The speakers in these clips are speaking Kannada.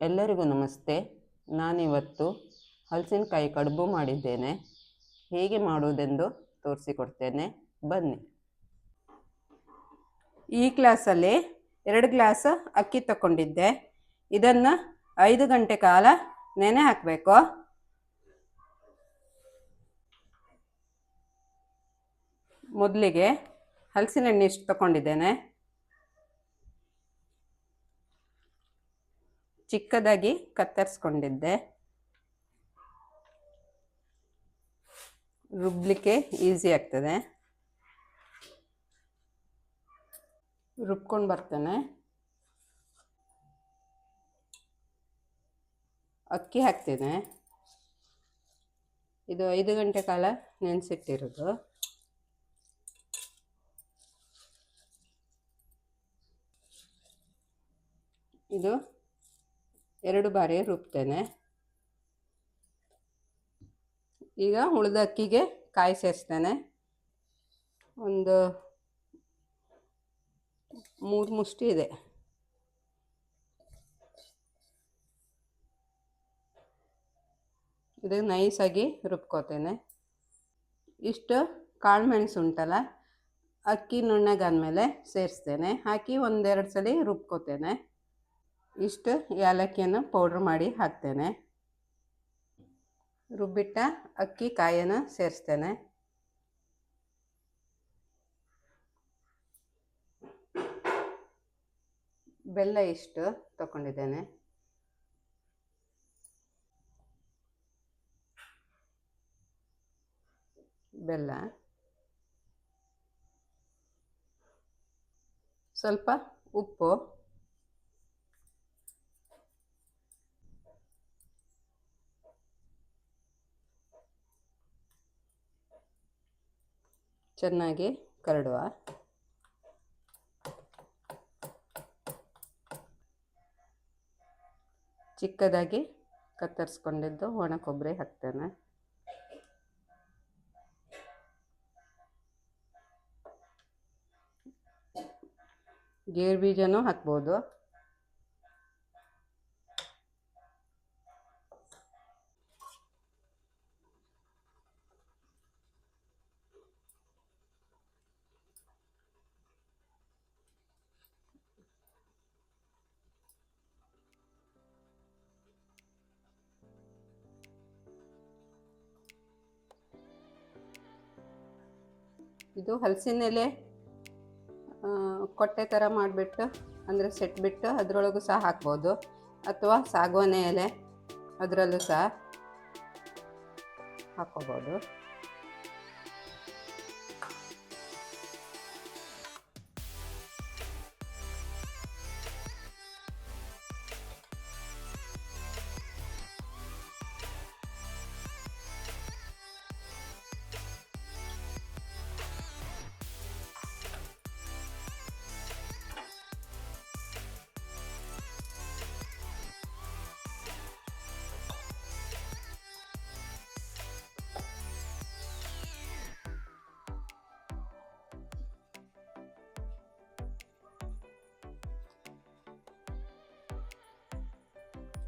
ಎಲ್ಲರಿಗೂ ನಮಸ್ತೆ. ನಾನಿವತ್ತು ಹಲಸಿನಕಾಯಿ ಕಡುಬು ಮಾಡಿದ್ದೇನೆ. ಹೇಗೆ ಮಾಡುವುದೆಂದು ತೋರಿಸಿಕೊಡ್ತೇನೆ, ಬನ್ನಿ. ಈ ಗ್ಲಾಸಲ್ಲಿ 2 ಗ್ಲಾಸ್ ಅಕ್ಕಿ ತಗೊಂಡಿದ್ದೆ. ಇದನ್ನು 5 ಗಂಟೆ ಕಾಲ ನೆನೆ ಹಾಕಬೇಕು. ಮೊದಲಿಗೆ ಹಲಸಿನ ಹಣ್ಣು ಇಷ್ಟು ತಗೊಂಡಿದ್ದೇನೆ. ಚಿಕ್ಕದಾಗಿ ಕತ್ತರಿಸ್ಕೊಂಡಿದ್ದೆ. ರುಬ್ಬಲಿಕ್ಕೆ ಈಸಿ ಆಗ್ತದೆ. ರುಬ್ಕೊಂಡು ಬರ್ತೇನೆ. ಅಕ್ಕಿ ಹಾಕ್ತೇನೆ. ಇದು 5 ಗಂಟೆ ಕಾಲ ನೆನೆಸಿಟ್ಟಿರೋದು. ಇದು 2 ಬಾರಿ ರುಬ್ತೇನೆ. ಈಗ ಉಳಿದ ಅಕ್ಕಿಗೆ ಕಾಯಿ ಸೇರಿಸ್ತೇನೆ. ಒಂದು 3 ಮುಷ್ಟಿ ಇದೆ. ಇದು ನೈಸಾಗಿ ರುಬ್ಕೋತೇನೆ. ಇಷ್ಟು ಕಾಳು ಮೆಣಸು ಉಂಟಲ್ಲ, ಅಕ್ಕಿ ನುಣ್ಣಗಾದ್ಮೇಲೆ ಸೇರಿಸ್ತೇನೆ. ಹಾಕಿ 1-2 ಸಲ ರುಬ್ಕೋತೇನೆ. ಇಷ್ಟು ಏಲಕ್ಕಿಯನ್ನು ಪೌಡ್ರ್ ಮಾಡಿ ಹಾಕ್ತೇನೆ. ರುಬ್ಬಿಟ್ಟ ಅಕ್ಕಿ ಕಾಯನ್ನು ಸೇರಿಸ್ತೇನೆ. ಬೆಲ್ಲ ಇಷ್ಟು ತಗೊಂಡಿದ್ದೇನೆ. ಬೆಲ್ಲ, ಸ್ವಲ್ಪ ಉಪ್ಪು, ಚೆನ್ನಾಗಿ ಕರಡುವ. ಚಿಕ್ಕದಾಗಿ ಕತ್ತರಿಸ್ಕೊಂಡಿದ್ದು ಒಣ ಕೊಬ್ಬರಿ ಹಾಕ್ತೇನೆ. ಗೇರು ಬೀಜನೂ ಹಾಕ್ಬೋದು. ಇದು ಹಲಸಿನ ಎಲೆ ಕೊಟ್ಟೆ ಥರ ಮಾಡಿಬಿಟ್ಟು, ಅಂದರೆ ಸೆಟ್ಬಿಟ್ಟು ಅದರೊಳಗೂ ಸಹ ಹಾಕ್ಬೋದು. ಅಥವಾ ಸಾಗವಾನಿ ಎಲೆ ಅದರಲ್ಲೂ ಸಹ ಹಾಕ್ಕೋಬೋದು.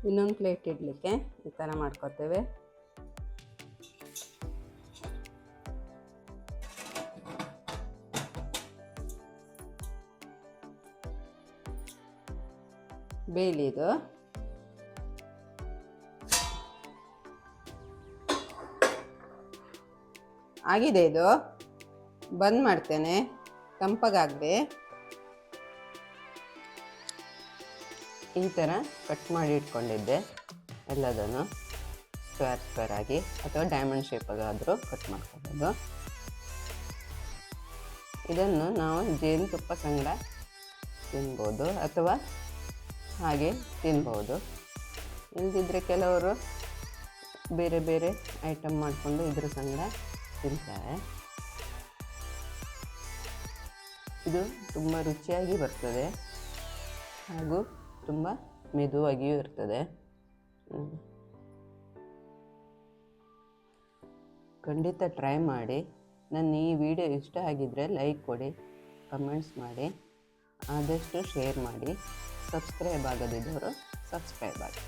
ಇನ್ನೊಂದು ಪ್ಲೇಟ್ ಇಡಲಿಕ್ಕೆ ಈ ಥರ ಮಾಡ್ಕೊತೇವೆ. ಬೇಲಿ ಇದು. ಆಗಿದೆ. ಇದು ಬಂದ್ ಮಾಡ್ತೇನೆ, ತಂಪಗಾಗದೆ. ಈ ಥರ ಕಟ್ ಮಾಡಿ ಇಟ್ಕೊಂಡಿದ್ದೆ ಎಲ್ಲದನ್ನು ಸ್ಕ್ವೇರ್ ಆಗಿ, ಅಥವಾ ಡೈಮಂಡ್ ಶೇಪಾಗಾದರೂ ಕಟ್ ಮಾಡ್ಕೋಬೋದು. ಇದನ್ನು ನಾವು ಜೇನುತುಪ್ಪ ಸಂಗಡ ತಿನ್ಬೋದು, ಅಥವಾ ಹಾಗೆ ತಿನ್ಬೋದು. ಇಲ್ಲದಿದ್ದರೆ ಕೆಲವರು ಬೇರೆ ಬೇರೆ ಐಟಮ್ ಮಾಡಿಕೊಂಡು ಇದ್ರ ಸಂಗಡ ತಿಂತಾರೆ. ಇದು ತುಂಬ ರುಚಿಯಾಗಿ ಬರ್ತದೆ, ಹಾಗೂ ತುಂಬ ಮೆದುವಾಗಿಯೂ ಇರ್ತದೆ. ಖಂಡಿತ ಟ್ರೈ ಮಾಡಿ. ನನ್ನ ಈ ವಿಡಿಯೋ ಇಷ್ಟ ಆಗಿದ್ದರೆ ಲೈಕ್ ಕೊಡಿ, ಕಮೆಂಟ್ಸ್ ಮಾಡಿ, ಆದಷ್ಟು ಶೇರ್ ಮಾಡಿ. ಸಬ್ಸ್ಕ್ರೈಬ್ ಆಗದಿದ್ದವರು ಸಬ್ಸ್ಕ್ರೈಬ್ ಆಗಿ.